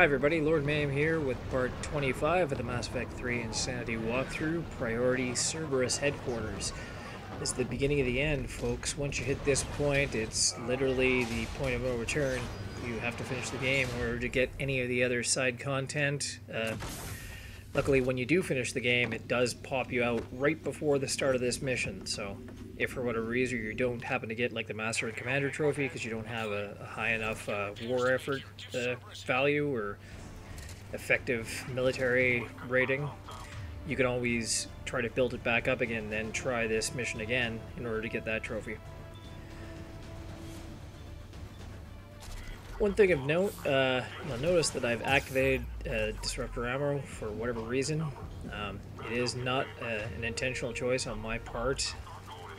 Hi everybody, Lord Maim here with part 25 of the Mass Effect 3 Insanity walkthrough, Priority Cerberus Headquarters. This is the beginning of the end, folks. Once you hit this point, it's literally the point of no return. You have to finish the game in order to get any of the other side content. Luckily, when you do finish the game, it does pop you out right before the start of this mission, so if for whatever reason you don't happen to get like the Master and Commander trophy because you don't have a high enough war effort value or effective military rating, you can always try to build it back up again and then try this mission again in order to get that trophy. One thing of note, you'll notice that I've activated disruptor ammo for whatever reason. It is not an intentional choice on my part.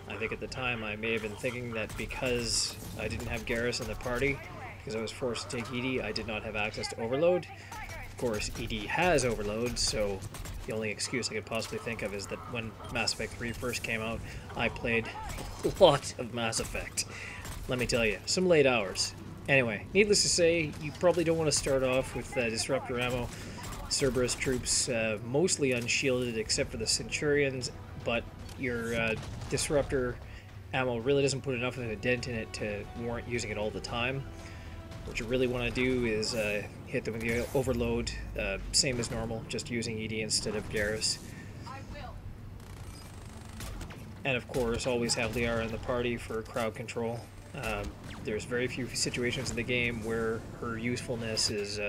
I think at the time I may have been thinking that because I didn't have Garrus in the party, because I was forced to take ED, I did not have access to Overload. Of course, ED has Overload, so the only excuse I could possibly think of is that when Mass Effect 3 first came out, I played a lot of Mass Effect. Let me tell you, some late hours. Anyway, needless to say, you probably don't want to start off with disruptor ammo. Cerberus troops mostly unshielded except for the Centurions, but your disruptor ammo really doesn't put enough of a dent in it to warrant using it all the time. What you really want to do is hit them with the overload, same as normal, just using ED instead of Garrus. And of course, always have Liara in the party for crowd control. There's very few situations in the game where her usefulness is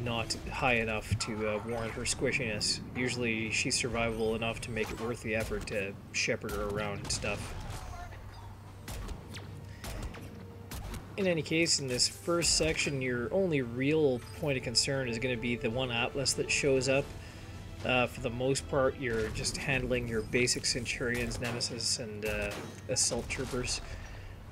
not high enough to warrant her squishiness. Usually she's survivable enough to make it worth the effort to shepherd her around and stuff. In any case, in this first section, your only real point of concern is going to be the one Atlas that shows up. For the most part, you're just handling your basic Centurions, Nemesis, and Assault Troopers.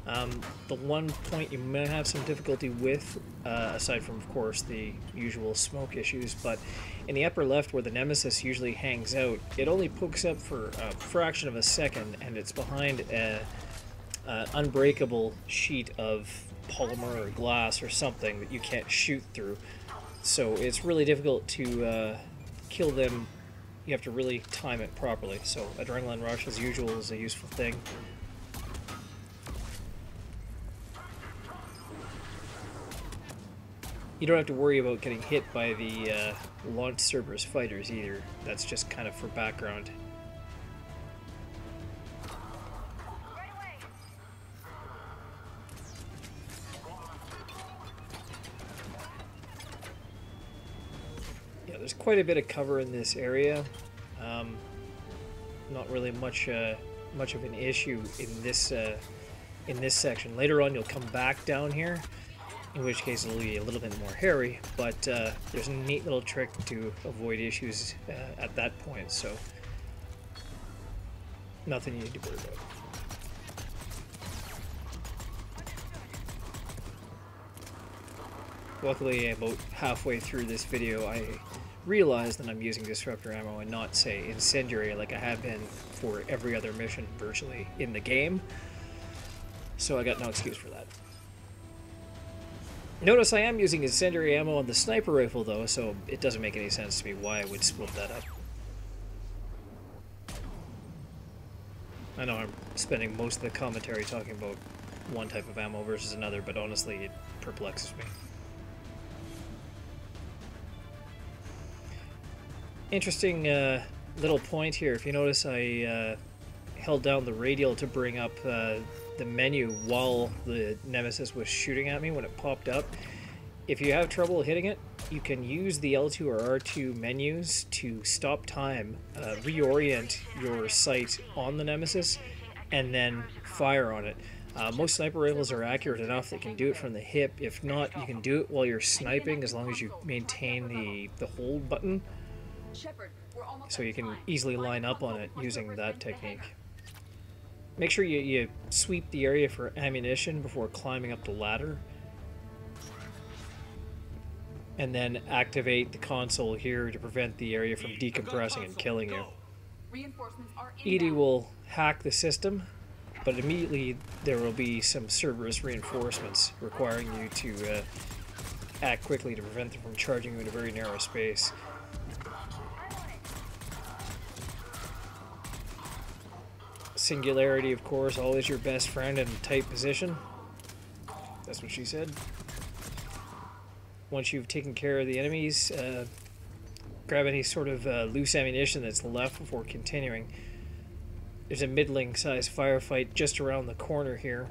The one point you may have some difficulty with, aside from, of course, the usual smoke issues, but in the upper left where the Nemesis usually hangs out, it only pokes up for a fraction of a second, and it's behind an unbreakable sheet of polymer or glass or something that you can't shoot through. So it's really difficult to kill them. You have to really time it properly. So Adrenaline Rush, as usual, is a useful thing. You don't have to worry about getting hit by the launched Cerberus fighters either. That's just kind of for background. Yeah, there's quite a bit of cover in this area. Not really much of an issue in this section. Later on, you'll come back down here, in which case it'll be a little bit more hairy, but there's a neat little trick to avoid issues at that point, so nothing you need to worry about. Luckily, about halfway through this video, I realized that I'm using disruptor ammo and not, say, incendiary like I have been for every other mission virtually in the game, so I got no excuse for that. Notice I am using incendiary ammo on the sniper rifle though, so it doesn't make any sense to me why I would split that up. I know I'm spending most of the commentary talking about one type of ammo versus another, but honestly it perplexes me. Interesting little point here. If you notice, I held down the radial to bring up the menu while the Nemesis was shooting at me when it popped up. If you have trouble hitting it, you can use the L2 or R2 menus to stop time, reorient your sight on the Nemesis, and then fire on it. Most sniper rifles are accurate enough that you can do it from the hip. If not, you can do it while you're sniping as long as you maintain the hold button. So you can easily line up on it using that technique. Make sure you sweep the area for ammunition before climbing up the ladder. And then activate the console here to prevent the area from decompressing and killing you. ED will hack the system, but immediately there will be some Cerberus reinforcements requiring you to act quickly to prevent them from charging you in a very narrow space. Singularity, of course, always your best friend in a tight position. That's what she said. Once you've taken care of the enemies, grab any sort of loose ammunition that's left before continuing. There's a middling-sized firefight just around the corner here,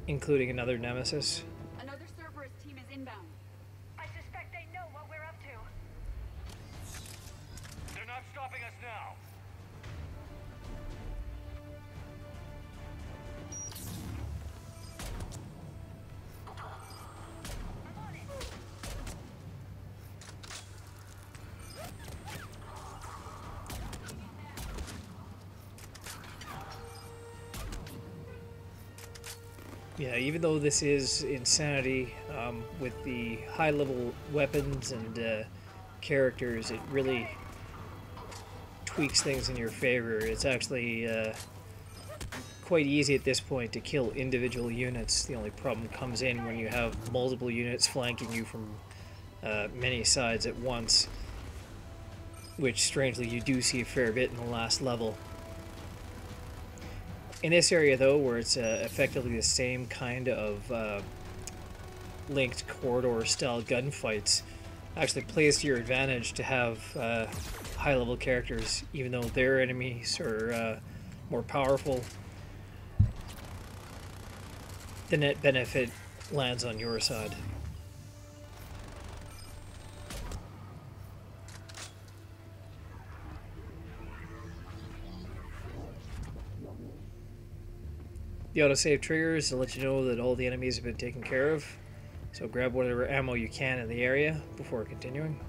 including another nemesis. Another Cerberus team is inbound. I suspect they know what we're up to. They're not stopping us now. Yeah, even though this is Insanity, with the high-level weapons and characters, it really tweaks things in your favor. It's actually quite easy at this point to kill individual units. The only problem comes in when you have multiple units flanking you from many sides at once, which strangely you do see a fair bit in the last level. In this area, though, where it's effectively the same kind of linked corridor-style gunfights, actually plays to your advantage to have high-level characters, even though their enemies are more powerful. The net benefit lands on your side. The autosave triggers to let you know that all the enemies have been taken care of, so grab whatever ammo you can in the area before continuing.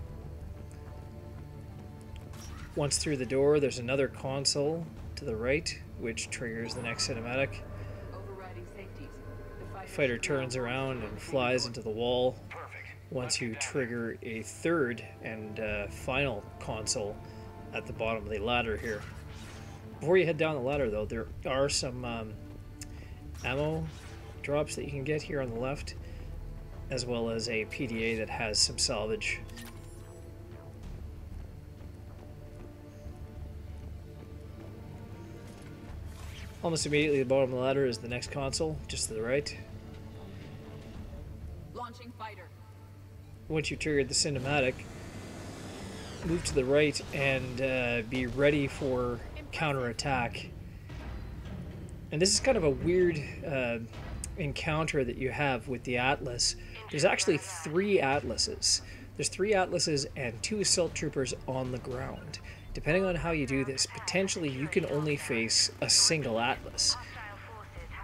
Once through the door, there's another console to the right, which triggers the next cinematic. Overriding safeties. The Fighter turns around and flies into the wall. Once you trigger a third and final console at the bottom of the ladder here. Before you head down the ladder, though, there are some ammo drops that you can get here on the left, as well as a PDA that has some salvage. Almost immediately at the bottom of the ladder is the next console, just to the right. launching fighter. Once you've triggered the cinematic, move to the right and be ready for counterattack. And this is kind of a weird encounter that you have with the Atlas. There's actually 3 Atlases. There's 3 Atlases and 2 assault troopers on the ground. Depending on how you do this, potentially you can only face a single Atlas.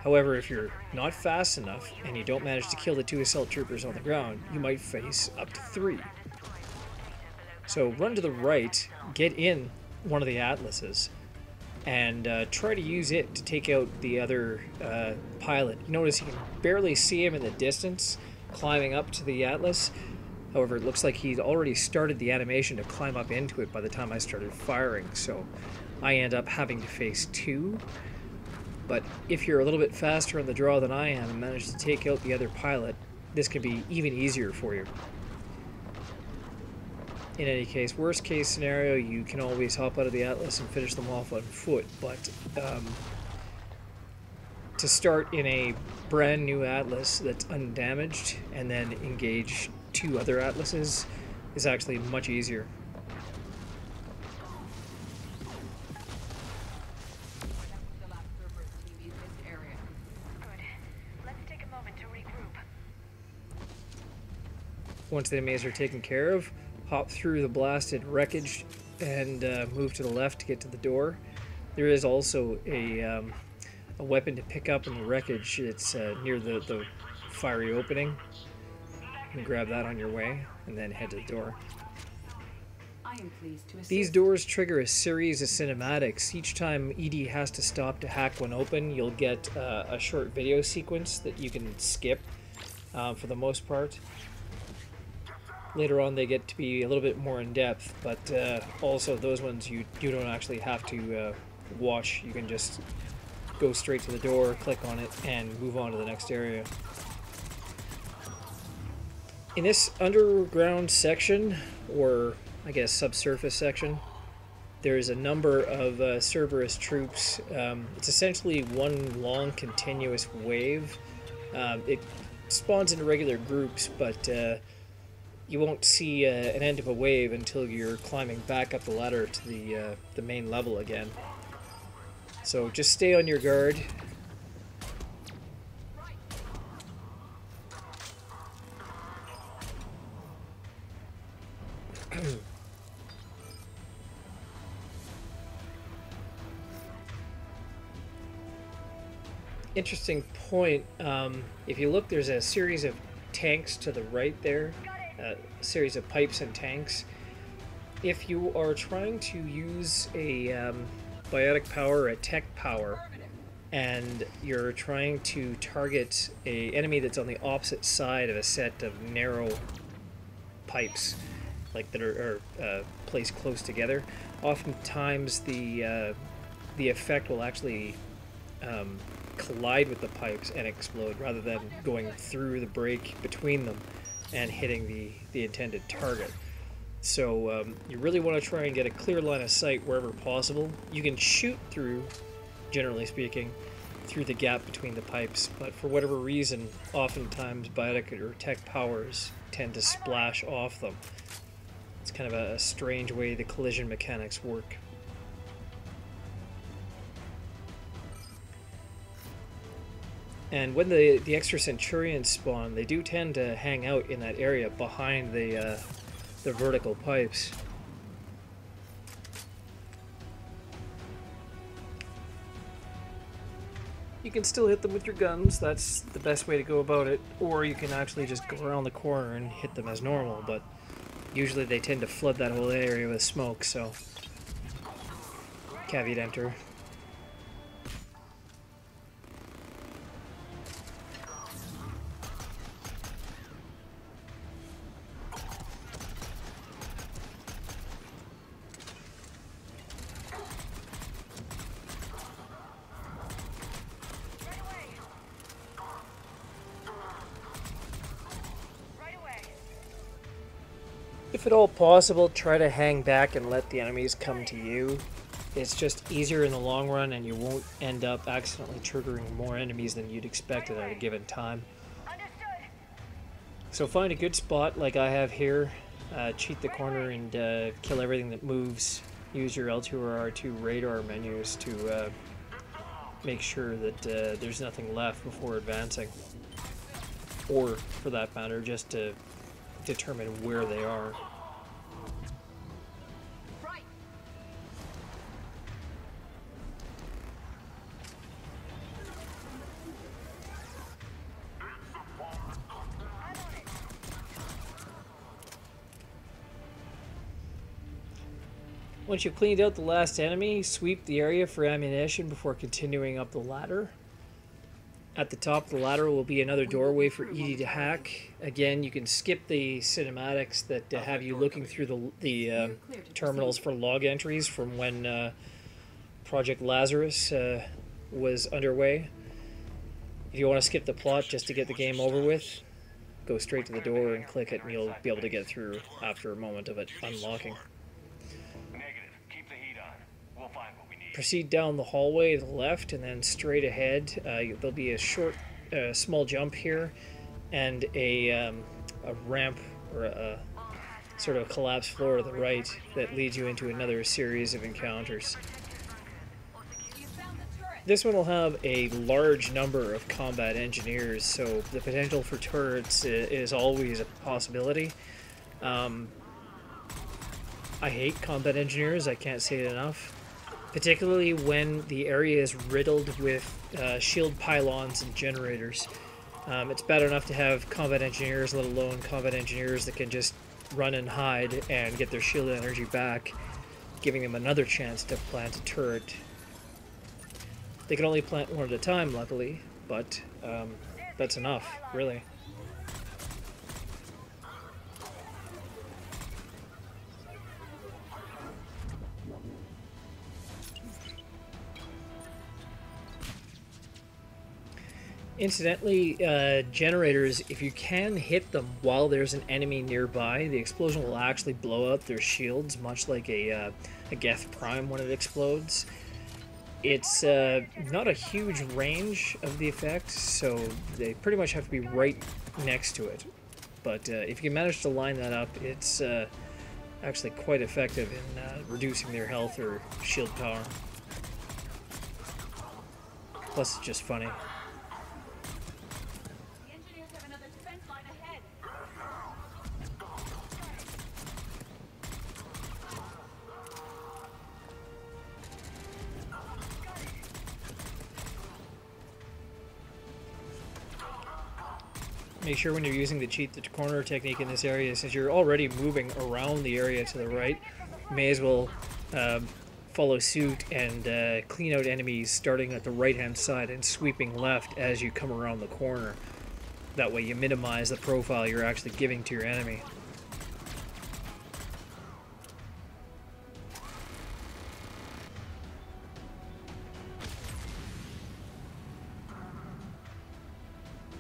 However, if you're not fast enough and you don't manage to kill the 2 assault troopers on the ground, you might face up to 3. So run to the right, get in one of the Atlases, and try to use it to take out the other pilot. You notice you can barely see him in the distance climbing up to the Atlas. However, it looks like he'd already started the animation to climb up into it by the time I started firing, so I end up having to face 2. But if you're a little bit faster on the draw than I am and manage to take out the other pilot, this can be even easier for you. In any case, worst case scenario, you can always hop out of the Atlas and finish them off on foot, but to start in a brand new Atlas that's undamaged and then engage 2 other Atlases is actually much easier. The last Cerberus team in this area. Good. Let's take a moment to regroup. Once the enemies are taken care of, hop through the blasted wreckage and move to the left to get to the door. There is also a weapon to pick up in the wreckage. It's near the fiery opening. You can grab that on your way and then head to the door. I am pleased to assist. These doors trigger a series of cinematics. Each time ED has to stop to hack one open, you'll get a short video sequence that you can skip for the most part. Later on they get to be a little bit more in depth, but also those ones you don't actually have to watch. You can just go straight to the door, click on it, and move on to the next area. In this underground section, or I guess subsurface section, there's a number of Cerberus troops. It's essentially one long continuous wave. It spawns into regular groups, but you won't see an end of a wave until you're climbing back up the ladder to the main level again. So just stay on your guard. Interesting point. If you look, there's a series of tanks to the right there, a series of pipes and tanks. If you are trying to use a biotic power, a tech power, and you're trying to target a enemy that's on the opposite side of a set of narrow pipes, like that are placed close together, oftentimes the effect will actually collide with the pipes and explode rather than going through the break between them and hitting the intended target. So you really want to try and get a clear line of sight wherever possible. You can shoot through, generally speaking, through the gap between the pipes, but for whatever reason, oftentimes biotic or tech powers tend to splash off them. It's kind of a strange way the collision mechanics work. And when the extra Centurions spawn, they do tend to hang out in that area behind the vertical pipes. You can still hit them with your guns, that's the best way to go about it, or you can actually just go around the corner and hit them as normal, but usually they tend to flood that whole area with smoke, so caveat emptor. If at all possible, try to hang back and let the enemies come to you. It's just easier in the long run, and you won't end up accidentally triggering more enemies than you'd expected at a given time. So find a good spot like I have here, cheat the corner and kill everything that moves. Use your L2 or R2 radar menus to make sure that there's nothing left before advancing. Or, for that matter, just to determine where they are. Once you've cleaned out the last enemy, sweep the area for ammunition before continuing up the ladder. At the top of the ladder will be another doorway for ED to hack. Again, you can skip the cinematics that have you looking through the terminals for log entries from when Project Lazarus was underway. If you want to skip the plot just to get the game over with, go straight to the door and click it and you'll be able to get through after a moment of it unlocking. Proceed down the hallway to the left and then straight ahead. There'll be a short, small jump here and a ramp or a sort of collapsed floor to the right that leads you into another series of encounters. This one will have a large number of combat engineers, so the potential for turrets is always a possibility. I hate combat engineers, I can't say it enough. Particularly when the area is riddled with shield pylons and generators. It's bad enough to have combat engineers, let alone combat engineers that can just run and hide and get their shield energy back, giving them another chance to plant a turret. They can only plant one at a time, luckily, but that's enough, really. Incidentally, generators, if you can hit them while there's an enemy nearby, the explosion will actually blow up their shields, much like a Geth Prime when it explodes. It's not a huge range of the effect, so they pretty much have to be right next to it. But if you can manage to line that up, it's actually quite effective in reducing their health or shield power. Plus, it's just funny. The engineers have another defense line ahead. Make sure when you're using the cheat the corner technique in this area, since you're already moving around the area to the right, you may as well follow suit and clean out enemies starting at the right hand side and sweeping left as you come around the corner. That way you minimize the profile you're actually giving to your enemy.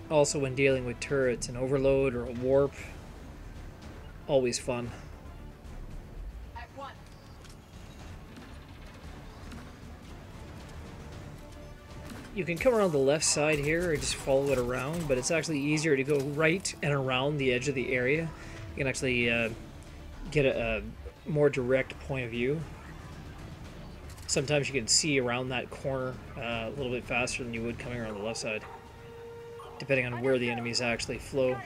Also, when dealing with turrets, an overload or a warp, always fun. At once. You can come around the left side here or just follow it around, but it's actually easier to go right and around the edge of the area. You can actually get a more direct point of view. Sometimes you can see around that corner a little bit faster than you would coming around the left side, depending on where the enemies actually flow.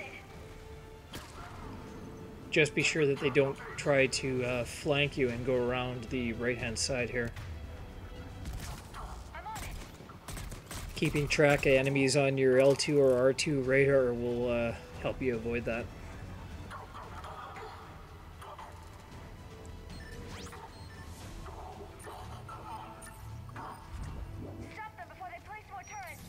Just be sure that they don't try to flank you and go around the right-hand side here. Keeping track of enemies on your L2 or R2 radar will help you avoid that. Stop them before they place more turrets.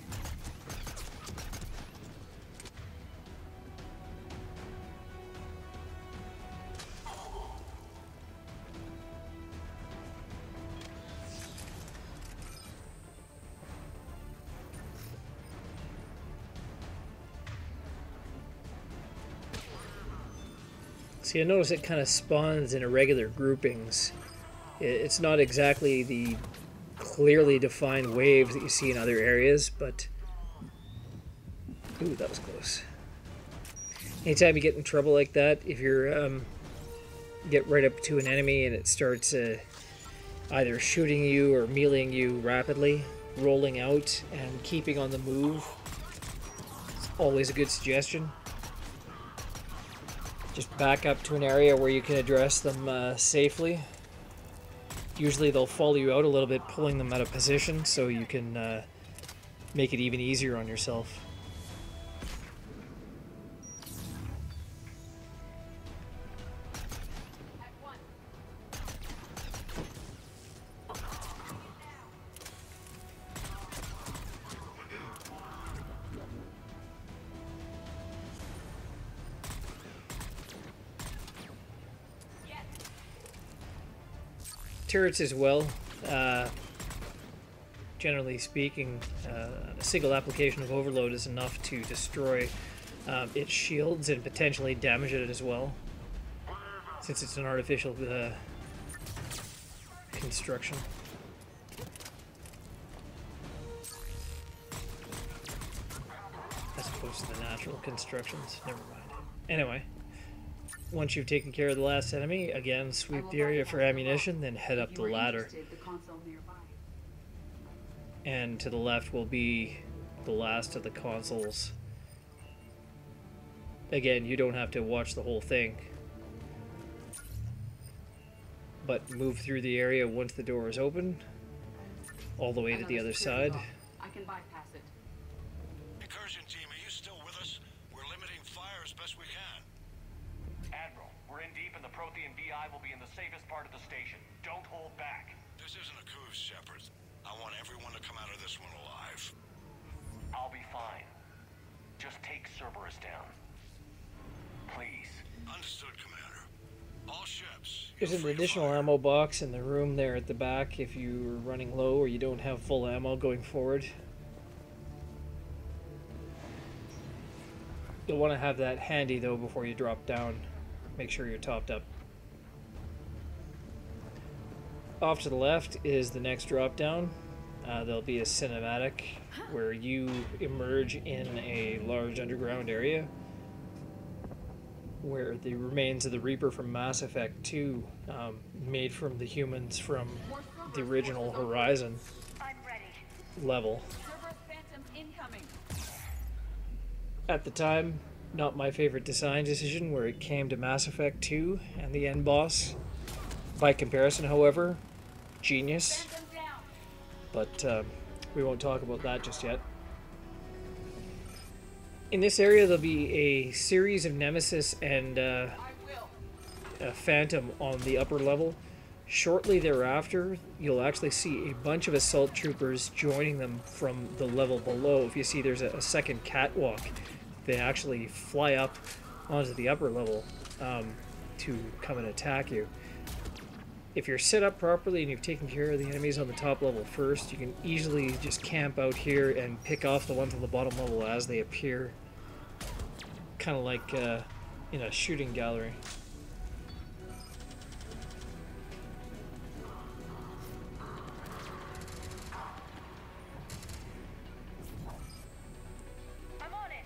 See, I notice it kind of spawns in irregular groupings. It's not exactly the clearly defined waves that you see in other areas, but... Ooh, that was close. Anytime you get in trouble like that, if you're get right up to an enemy and it starts either shooting you or meleeing you rapidly, rolling out and keeping on the move, it's always a good suggestion. Just back up to an area where you can address them safely. Usually they'll follow you out a little bit, pulling them out of position, so you can make it even easier on yourself. At once. Turrets as well. Generally speaking, a single application of overload is enough to destroy its shields and potentially damage it as well, since it's an artificial construction. As opposed to the natural constructions. Never mind. Anyway. Once you've taken care of the last enemy, again, sweep the area for ammunition, then head up the ladder. And to the left will be the last of the consoles. Again, you don't have to watch the whole thing, but move through the area once the door is open, all the way to the other side. I can bypass it. Incursion team, are you still with us? We're limiting fire as best we can. Admiral, we're in deep and the Prothean VI will be in the safest part of the station. Don't hold back. This isn't a coup, Shepard. I want everyone to come out of this one alive. I'll be fine. Just take Cerberus down. Please. Understood, Commander. All ships. There's an additional ammo box in the room there at the back if you're running low or you don't have full ammo going forward. You'll want to have that handy though before you drop down. Make sure you're topped up. Off to the left is the next drop down. There'll be a cinematic where you emerge in a large underground area where the remains of the Reaper from Mass Effect 2, made from the humans from the original Horizon I'm ready. level. Cerberus Phantoms incoming. At the time, not my favorite design decision where it came to Mass Effect 2 and the end boss. By comparison, however, genius. Phantom down. But we won't talk about that just yet. In this area, there'll be a series of Nemesis and I will. a Phantom on the upper level. Shortly thereafter, you'll actually see a bunch of assault troopers joining them from the level below. If you see, there's a second catwalk. They actually fly up onto the upper level to come and attack you. If you're set up properly and you've taken care of the enemies on the top level first, you can easily just camp out here and pick off the ones on the bottom level as they appear. Kind of like in a shooting gallery. I'm on it.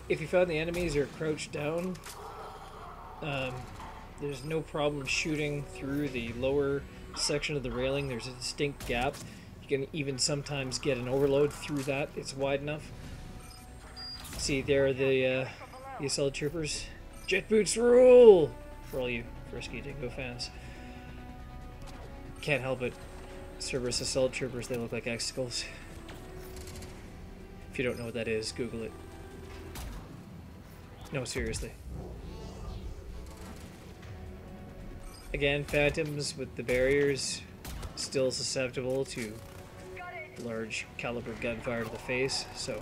If you found the enemies are crouched down, there's no problem shooting through the lower section of the railing. There's a distinct gap. You can even sometimes get an overload through that. It's wide enough. See, there are the assault troopers. Jet boots rule! For all you frisky dingo fans. Can't help it. Cerberus assault troopers, they look like icicles. If you don't know what that is, Google it. No, seriously. Again, Phantoms with the barriers, still susceptible to large caliber gunfire to the face, so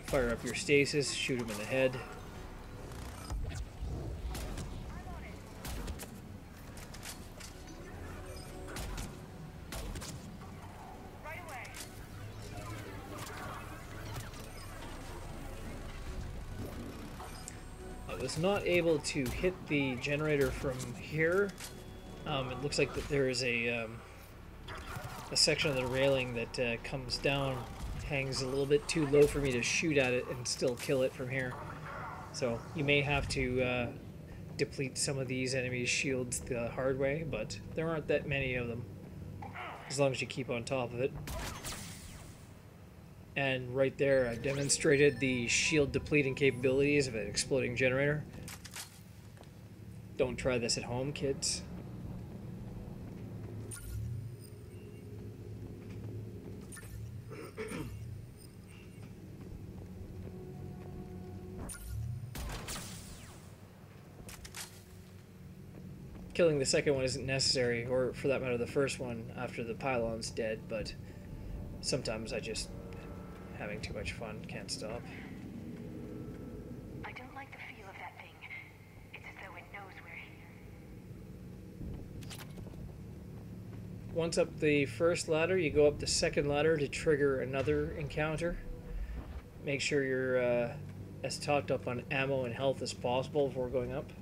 fire up your stasis, shoot him in the head. Right away. I was not able to hit the generator from here. It looks like that there is a section of the railing that comes down, hangs a little bit too low for me to shoot at it and still kill it from here. So you may have to deplete some of these enemies' shields the hard way, but there aren't that many of them, as long as you keep on top of it. And right there, I demonstrated the shield depleting capabilities of an exploding generator. Don't try this at home, kids. Killing the second one isn't necessary, or for that matter the first one after the pylon's dead, but sometimes I just having too much fun, can't stop. I don't like the feel of that thing. It's as though it knows we're here. Once up the first ladder, you go up the second ladder to trigger another encounter. Make sure you're as topped up on ammo and health as possible before going up.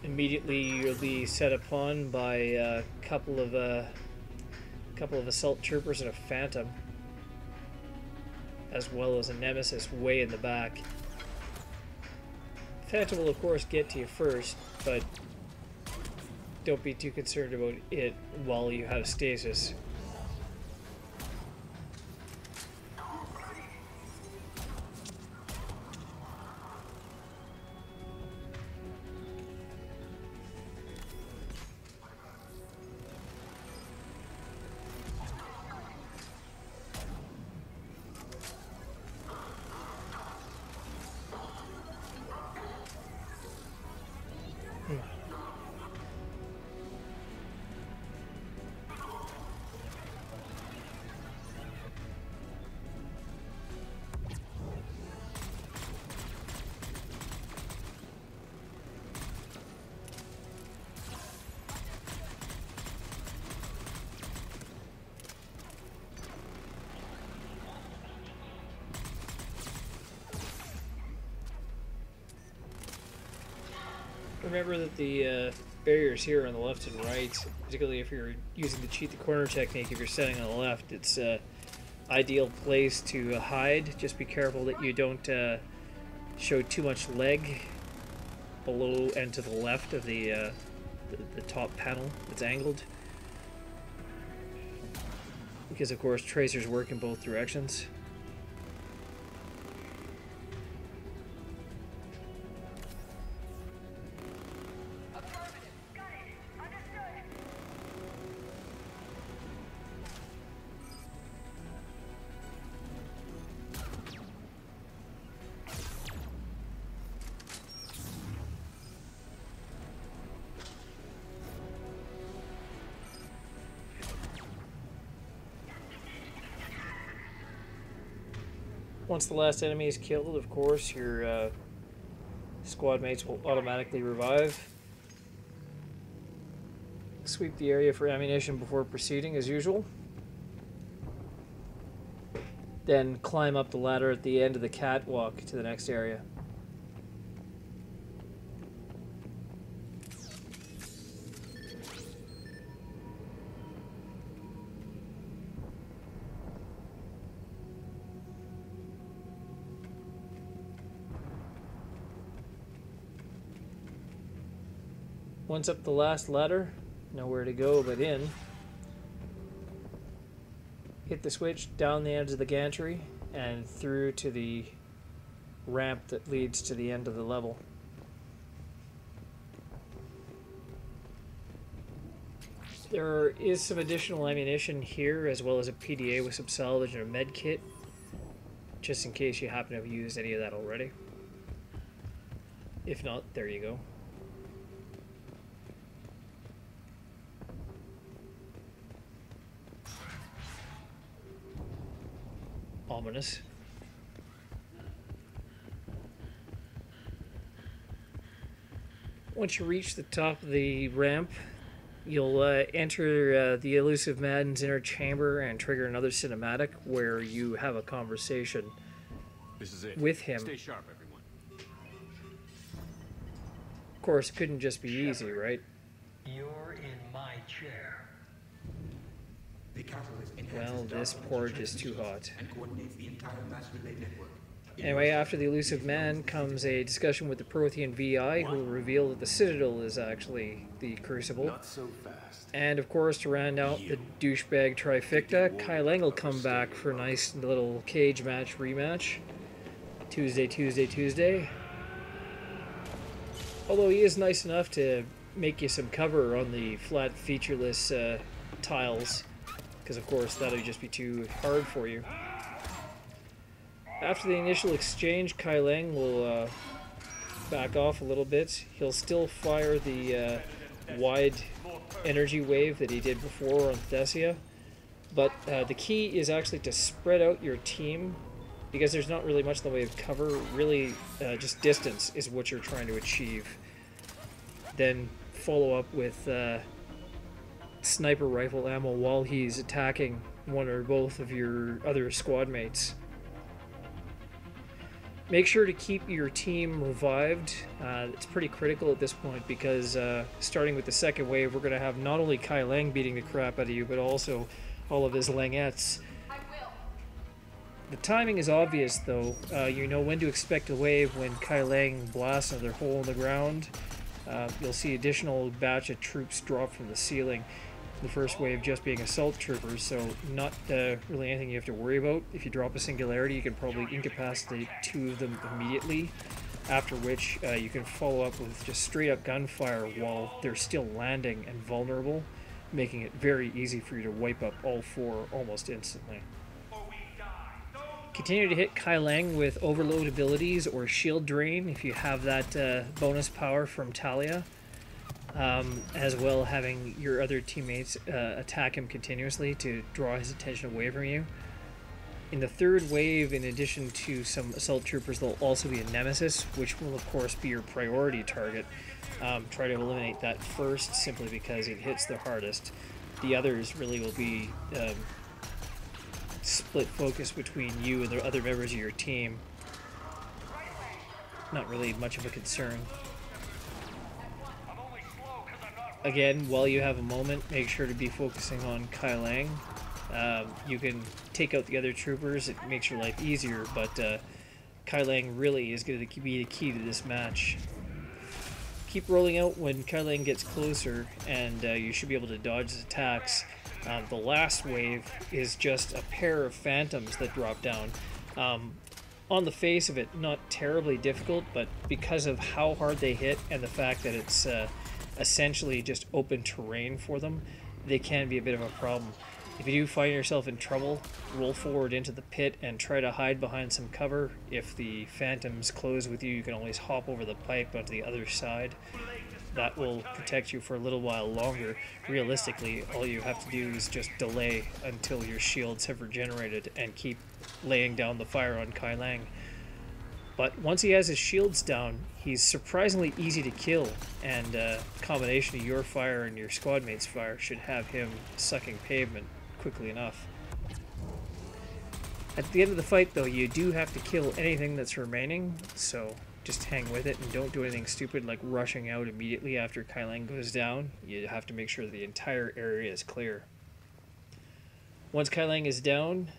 Immediately you'll be set upon by a couple of assault troopers and a Phantom, as well as a Nemesis way in the back. Phantom will of course get to you first, but don't be too concerned about it while you have stasis. Remember that the barriers here on the left and right, particularly if you're using the cheat the corner technique, if you're standing on the left, it's ideal place to hide. Just be careful that you don't show too much leg below and to the left of the top panel that's angled. Because of course tracers work in both directions. Once the last enemy is killed, of course, your squad mates will automatically revive. Sweep the area for ammunition before proceeding, as usual. Then climb up the ladder at the end of the catwalk to the next area. Once up the last ladder, nowhere to go but in. Hit the switch down the edge of the gantry and through to the ramp that leads to the end of the level. There is some additional ammunition here, as well as a PDA with some salvage and a med kit, just in case you happen to have used any of that already. If not, there you go. Ominous. Once you reach the top of the ramp, you'll enter the elusive Madden's inner chamber and trigger another cinematic where you have a conversation with him. Stay sharp, everyone. Of course, it couldn't just be easy, right? You're in my chair. Well, this porridge is too hot. And coordinates the entire mass relay network. Anyway, after the elusive man comes a discussion with the Prothean VI, who will reveal that the Citadel is actually the Crucible. Not so fast. And of course, to round out the douchebag trifecta, Kai Leng will come back for a nice little cage match rematch. Tuesday, Tuesday, Tuesday. Although he is nice enough to make you some cover on the flat featureless tiles. Because of course that'll just be too hard for you. After the initial exchange, Kai Leng will back off a little bit. He'll still fire the wide energy wave that he did before on Thessia, but the key is actually to spread out your team, because there's not really much in the way of cover. Really, just distance is what you're trying to achieve. Then follow up with sniper rifle ammo while he's attacking one or both of your other squad mates. Make sure to keep your team revived. It's pretty critical at this point, because starting with the second wave, we're going to have not only Kai Leng beating the crap out of you, but also all of his Lengettes. I will. The timing is obvious, though. You know when to expect a wave when Kai Leng blasts another hole in the ground. You'll see additional batch of troops drop from the ceiling. The first wave just being assault troopers, so not really anything you have to worry about. If you drop a singularity, you can probably incapacitate two of them immediately, after which you can follow up with just straight up gunfire while they're still landing and vulnerable, making it very easy for you to wipe up all four almost instantly. Continue to hit Kai Leng with overload abilities or shield drain if you have that bonus power from Talia. As well having your other teammates attack him continuously to draw his attention away from you. In the third wave, in addition to some assault troopers, there'll also be a nemesis, which will of course be your priority target. Try to eliminate that first, simply because it hits the hardest. The others really will be split focus between you and the other members of your team. Not really much of a concern. again, while you have a moment, make sure to be focusing on Leng. You can take out the other troopers, it makes your life easier, but Leng really is going to be the key to this match. Keep rolling out when Leng gets closer, and you should be able to dodge his attacks. The last wave is just a pair of phantoms that drop down. On the face of it, not terribly difficult, but because of how hard they hit and the fact that it's essentially just open terrain for them, they can be a bit of a problem. If you do find yourself in trouble, roll forward into the pit and try to hide behind some cover. If the phantoms close with you, you can always hop over the pipe onto the other side. That will protect you for a little while longer. Realistically, all you have to do is just delay until your shields have regenerated and keep laying down the fire on Leng. But once he has his shields down, he's surprisingly easy to kill, and a combination of your fire and your squad mate's fire should have him sucking pavement quickly enough. At the end of the fight, though, you do have to kill anything that's remaining, so just hang with it and don't do anything stupid like rushing out immediately after Leng goes down. You have to make sure the entire area is clear. Once Leng is down,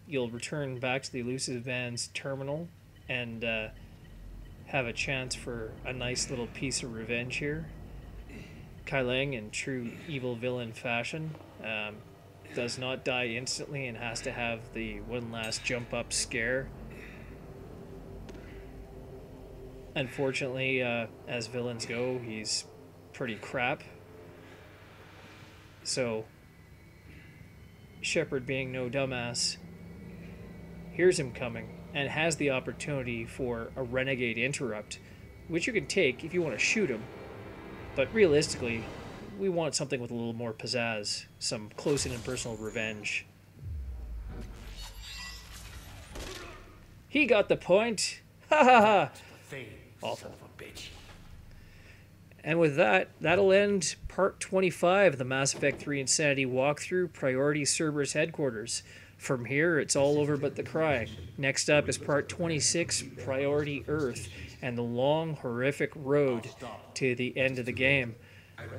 you'll return back to the Elusive Van's terminal and have a chance for a nice little piece of revenge here. Leng, in true evil villain fashion, does not die instantly and has to have the one last jump up scare. Unfortunately, as villains go, he's pretty crap. So, Shepard, being no dumbass, hears him coming and has the opportunity for a renegade interrupt, which you can take if you want to shoot him. But realistically, we want something with a little more pizzazz, some close and personal revenge. He got the point! Ha ha ha! Awful. Son of a bitch. And with that, that'll end part 25 of the Mass Effect 3 Insanity walkthrough, Priority Cerberus Headquarters. From here, it's all over but the cry. Next up is part 26, Priority Earth, and the long, horrific road to the end of the game.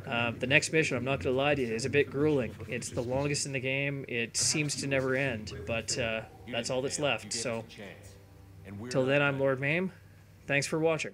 The next mission, I'm not going to lie to you, is a bit grueling. It's the longest in the game. It seems to never end, but that's all that's left. So, till then, I'm Lord Maim. Thanks for watching.